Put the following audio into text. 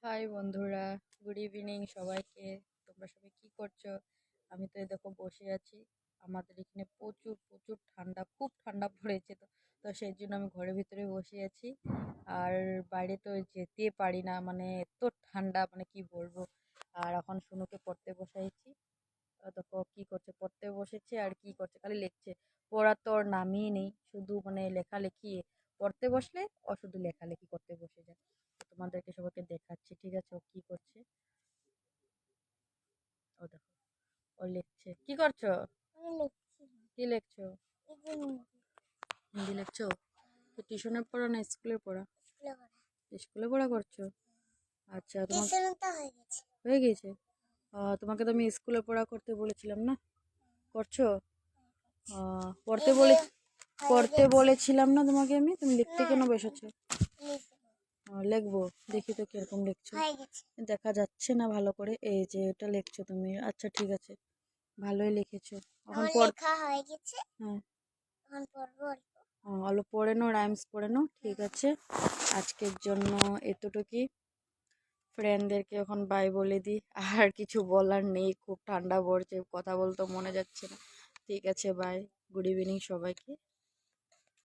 High বন্ধুরা, good evening সবাইকে। তোমরা সবাই কি করছো? আমি তো এই দেখো বসে আছি। আমাদের এখানে প্রচুর প্রচুর ঠান্ডা, খুব ঠান্ডা পড়েছে। তো তো সেই জন্য আমি ঘরের ভিতরে বসে আছি। আর বাইরে তো যেতে পারি না, মানে এত ঠান্ডা, মানে কি বলবো। আর এখন শুনুকে পড়তে বসাইছি। দেখো কি করছে, পড়তে বসেছে আর কি করছে, খালি লিখছে। পড়ার তো ওর নামই নেই, শুধু মানে লেখালেখি। পড়তে বসলে ও শুধু লেখালেখি করতে বসে যায়। তো তোমাদেরকে সবাইকে দেখাচ্ছি, ঠিক আছে, ও কি করছে। ও দেখো, ও লিখছে। কি করছো? কি লিখছো? হিন্দি লিখছো? তো টিউশনের পড়া না স্কুলের পড়া? স্কুলে পড়া করছো? আচ্ছা, তোমার হয়ে গেছে। তোমাকে তো আমি স্কুলে পড়া করতে বলেছিলাম না, করছো? পড়তে বলেছিলাম না তোমাকে আমি, তুমি লিখতে কেন বসেছো? লিখবো, দেখি তো কিরকম লিখছো। দেখা যাচ্ছে না ভালো করে, এই যে এটা লিখছো তুমি। আচ্ছা ঠিক আছে, ভালোই লিখেছো। এখন হ্যাঁ, অল্প পড়ে নাও, রাইমস পড়ে নাও, ঠিক আছে। আজকের জন্য এতটুকুই। ফ্রেন্ডদেরকে এখন বাই বলে দিই, আর কিছু বলার নেই, খুব ঠান্ডা পড়ছে, কথা বলতে মনে যাচ্ছে না। ঠিক আছে, বাই, গুড ইভিনিং সবাইকে।